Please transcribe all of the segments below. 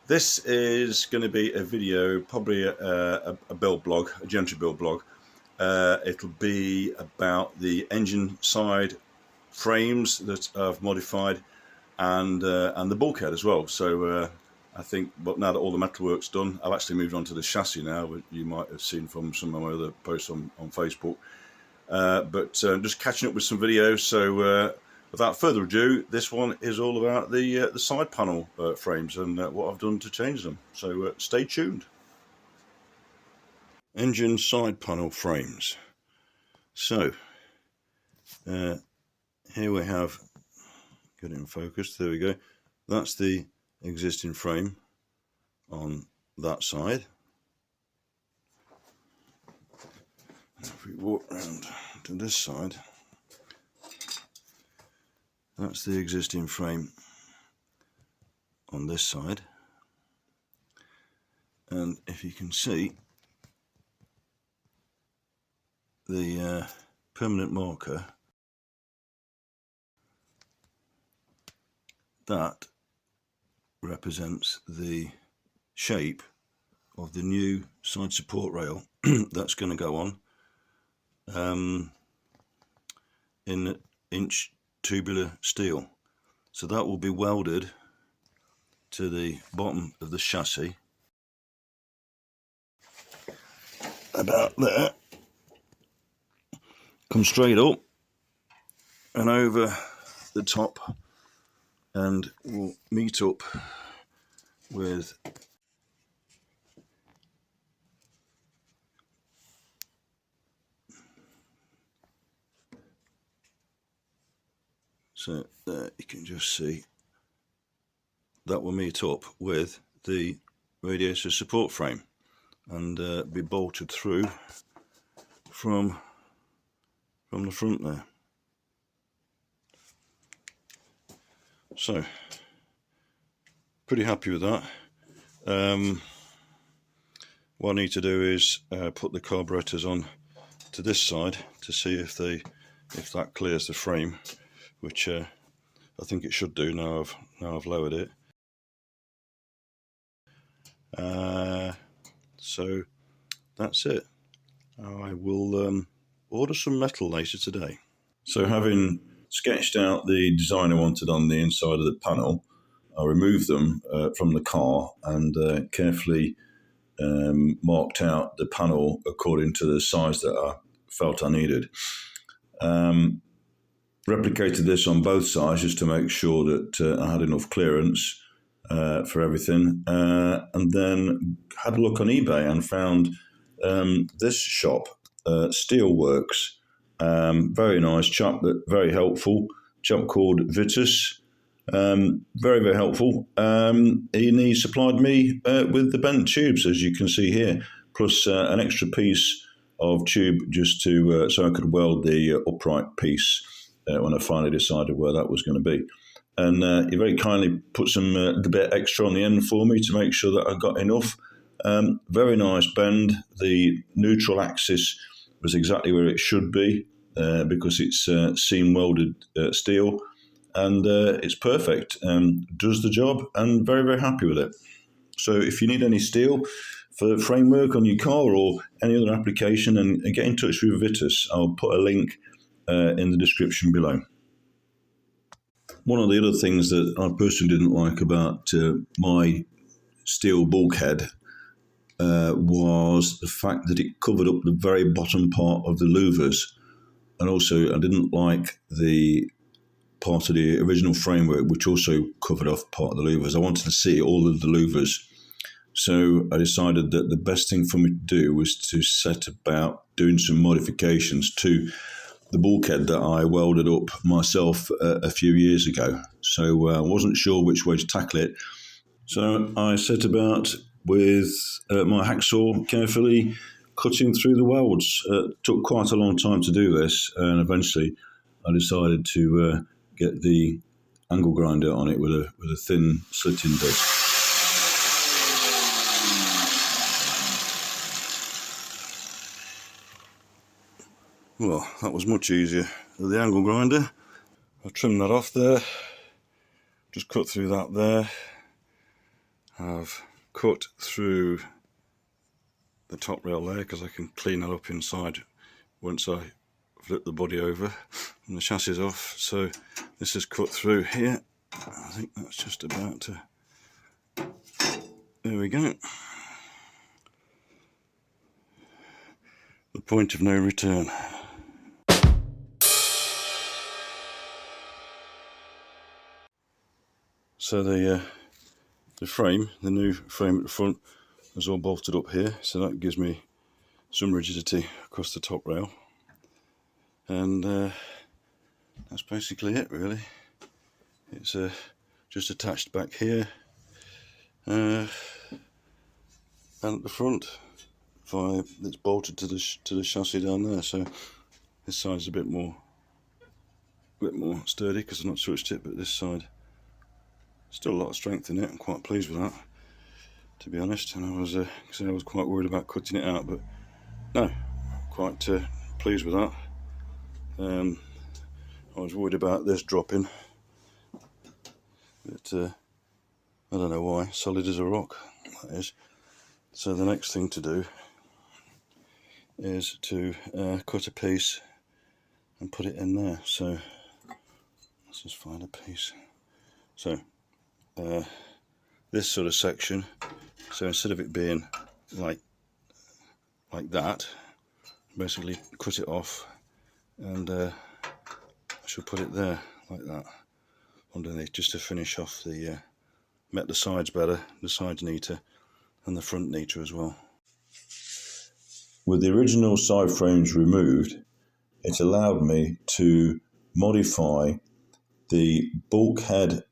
This is going to be a video, probably a build blog, a geometry build blog. It'll be about the engine side frames that I've modified and the bulkhead as well. So I think, but now that all the metalwork's done, I've actually moved on to the chassis now. You might have seen from some of my other posts on Facebook. But just catching up with some videos. So without further ado, this one is all about the side panel frames and what I've done to change them. So stay tuned. Engine side panel frames. So here we have, get it in focus, there we go. That's the existing frame on that side. If we walk around to this side, that's the existing frame on this side. And if you can see, the permanent marker, that represents the shape of the new side support rail that's going to go on in inch tubular steel. So that will be welded to the bottom of the chassis about there, come straight up and over the top, and we'll meet up with so there you can just see that will meet up with the radiator support frame and be bolted through from the front there. So pretty happy with that. What I need to do is put the carburetors on to this side to see if that clears the frame, which I think it should do now I've lowered it. So that's it. I will order some metal later today. So having sketched out the design I wanted on the inside of the panel, I removed them from the car and carefully marked out the panel according to the size that I felt I needed. Replicated this on both sides just to make sure that I had enough clearance for everything, and then had a look on eBay and found this shop, Worx. Very nice chap, very helpful chap called Vitus. Very, very helpful. And he supplied me with the bent tubes, as you can see here, plus an extra piece of tube just to so I could weld the upright piece when I finally decided where that was going to be. And he very kindly put a bit extra on the end for me to make sure that I got enough. Very nice bend. The neutral axis was exactly where it should be because it's seam welded steel, and it's perfect. Does the job, and very, very happy with it. So if you need any steel for framework on your car or any other application, and get in touch with Vitus. I'll put a link in the description below. One of the other things that I personally didn't like about my steel bulkhead was the fact that it covered up the very bottom part of the louvers, and also I didn't like the part of the original framework which also covered off part of the louvers. I wanted to see all of the louvers, so I decided that the best thing for me to do was to set about doing some modifications to the bulkhead that I welded up myself a few years ago. So I wasn't sure which way to tackle it. So I set about with my hacksaw carefully cutting through the welds. Took quite a long time to do this, and eventually I decided to get the angle grinder on it with a thin slitting disc. Well, that was much easier with the angle grinder. I trimmed that off there, just cut through that there, I've cut through the top rail there because I can clean that up inside once I flip the body over and the chassis off. So this is cut through here. I think that's just about to, there we go. The point of no return. So the frame, the new frame at the front, is all bolted up here, so that gives me some rigidity across the top rail. And that's basically it, really. It's just attached back here and at the front. It's bolted to the chassis down there. So this side's a bit more sturdy because I've not switched it, but this side still a lot of strength in it. I'm quite pleased with that, to be honest. And I was quite worried about cutting it out, but no, quite pleased with that. I was worried about this dropping, but I don't know why. Solid as a rock, that is. So the next thing to do is to cut a piece and put it in there. So let's just find a piece. So this sort of section, so instead of it being like that, basically cut it off, and I shall put it there like that underneath, just to finish off the make the sides better, the sides neater, and the front neater as well. With the original side frames removed, it allowed me to modify the bulkhead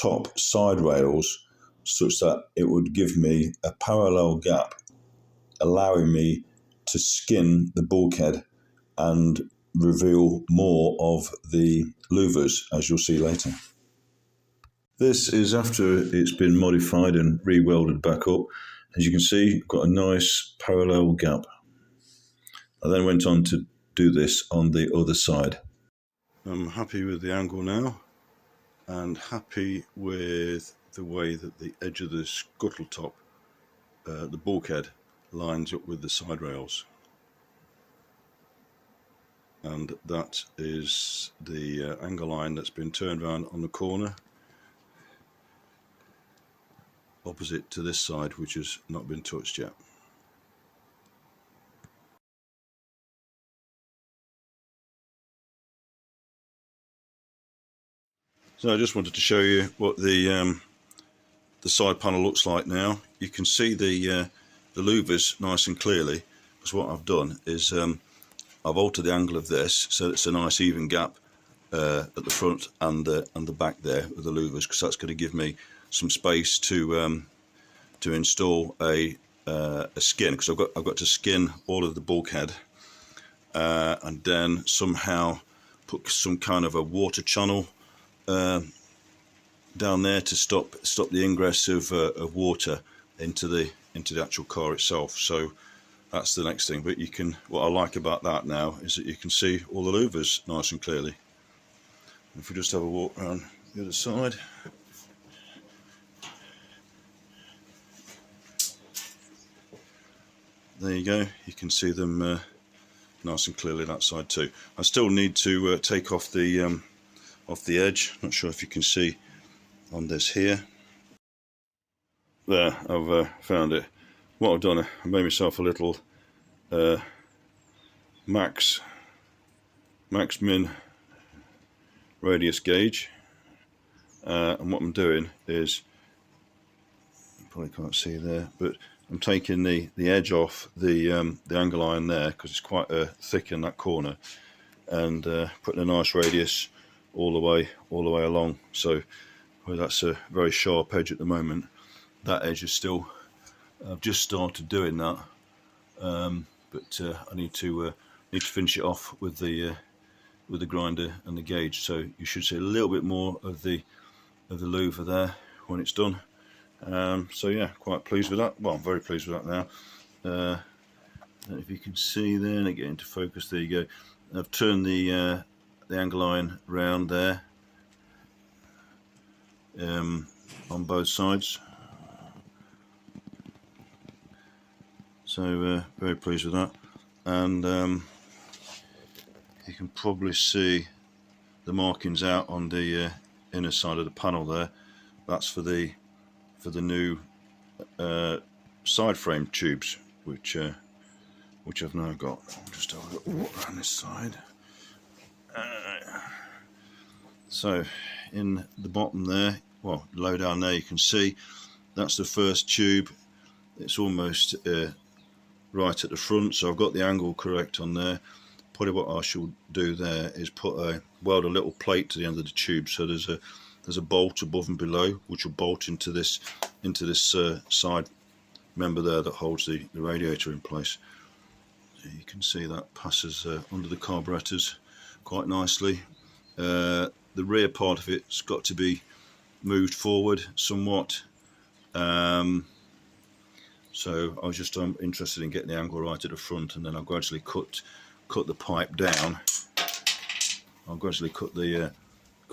top side rails such that it would give me a parallel gap, allowing me to skin the bulkhead and reveal more of the louvers, as you'll see later. This is after it's been modified and re-welded back up. As you can see, I've got a nice parallel gap. I then went on to do this on the other side. I'm happy with the angle now, and happy with the way that the edge of the scuttle top, the bulkhead, lines up with the side rails. And that is the angle line that's been turned around on the corner opposite to this side, which has not been touched yet. So I just wanted to show you what the side panel looks like now. You can see the louvers nice and clearly, because what I've done is I've altered the angle of this so it's a nice even gap at the front and the back there with the louvers, because that's going to give me some space to install a skin, because I've got to skin all of the bulkhead and then somehow put some kind of a water channel down there to stop the ingress of water into the actual car itself. So that's the next thing. But what I like about that now is that you can see all the louvers nice and clearly. If we just have a walk around the other side, there you go. You can see them nice and clearly that side too. I still need to take off the edge. Not sure if you can see on this here. There, I've found it. What I've done, I made myself a little max min radius gauge, and what I'm doing is, you probably can't see there, but I'm taking the edge off the angle iron there, because it's quite thick in that corner, and putting a nice radius all the way along. So that's a very sharp edge at the moment. That edge is still, I've just started doing that, but I need to finish it off with the grinder and the gauge. So you should see a little bit more of the louver there when it's done. So yeah, quite pleased with that. Well, I'm very pleased with that now. I don't know if you can see there, and get into focus. There you go. I've turned the angle iron round there on both sides. So very pleased with that. And you can probably see the markings out on the inner side of the panel there. That's for the new side frame tubes, which I've now got. Just have a look around this side. So in the bottom there, well, low down there, you can see that's the first tube. It's almost right at the front, so I've got the angle correct on there. Probably what I should do there is weld a little plate to the end of the tube, so there's a bolt above and below, which will bolt into this side member there that holds the radiator in place. So you can see that passes under the carburetors quite nicely. The rear part of it's got to be moved forward somewhat. So I was just interested in getting the angle right at the front, and then I'll gradually cut the pipe down. I'll gradually cut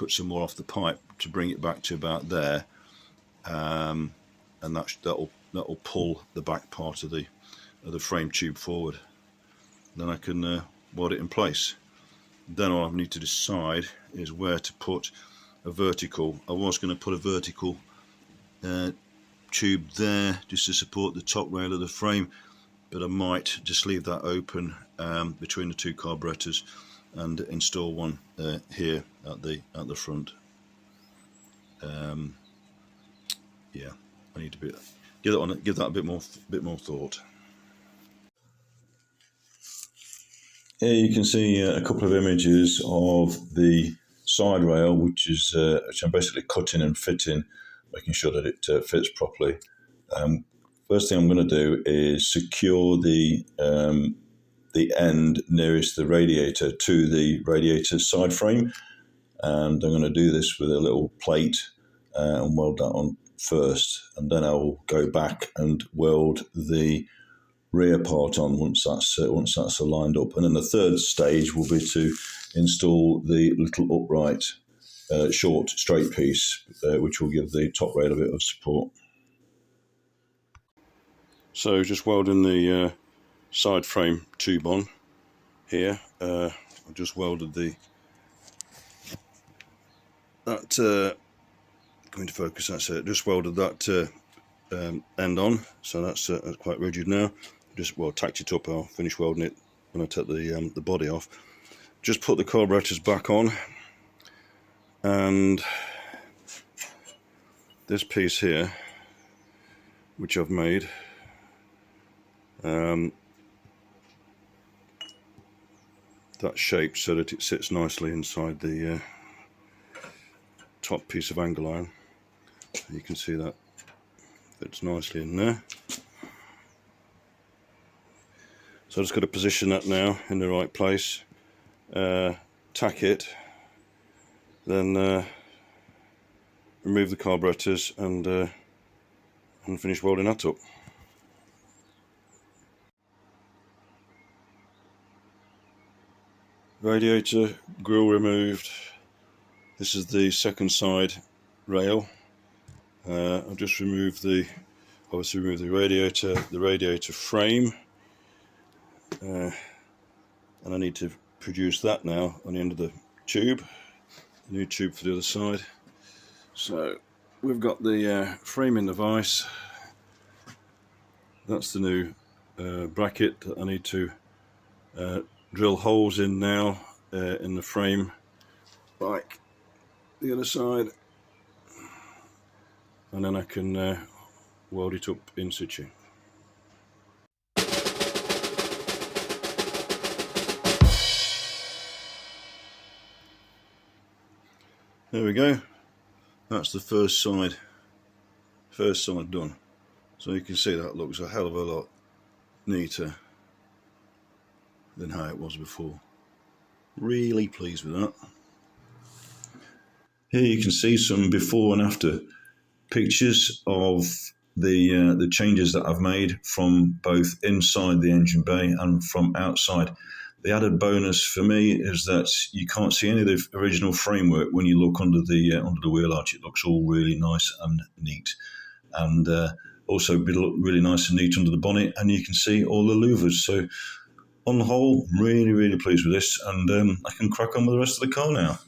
some more off the pipe to bring it back to about there, and that'll pull the back part of the frame tube forward. Then I can weld it in place. Then all I need to decide is where to put a vertical. I was going to put a vertical tube there just to support the top rail of the frame, but I might just leave that open between the two carburetors and install one here at the front. Yeah, I need to give that a bit more thought. Here you can see a couple of images of the side rail, which I'm basically cutting and fitting, making sure that it fits properly. First thing I'm going to do is secure the end nearest the radiator to the radiator side frame, and I'm going to do this with a little plate and weld that on first, and then I will go back and weld the rear part on once that's aligned up. And then the third stage will be to install the little upright short straight piece, which will give the top rail a bit of support. So just welding the side frame tube on here. I just welded going to focus. That's it. Just welded that end on, so that's quite rigid now. Just tacked it up. I'll finish welding it when I take the body off. Just put the carburetors back on, and this piece here, which I've made, that's shaped so that it sits nicely inside the top piece of angle iron. You can see that fits nicely in there. So I've just got to position that now in the right place, tack it, then remove the carburetors and finish welding that up. Radiator grill removed. This is the second side rail. I've just removed the radiator frame, and I need to produce that now on the end of the tube, the new tube for the other side. So we've got the frame in the vise. That's the new bracket that I need to drill holes in now in the frame, like the other side, and then I can weld it up in situ. There we go. That's the first side done. So you can see that looks a hell of a lot neater than how it was before. Really pleased with that. Here you can see some before and after pictures of the changes that I've made from both inside the engine bay and from outside. The added bonus for me is that you can't see any of the original framework when you look under the wheel arch. It looks all really nice and neat. And Also, be look really nice and neat under the bonnet, and you can see all the louvers. So, on the whole, really, really pleased with this, and I can crack on with the rest of the car now.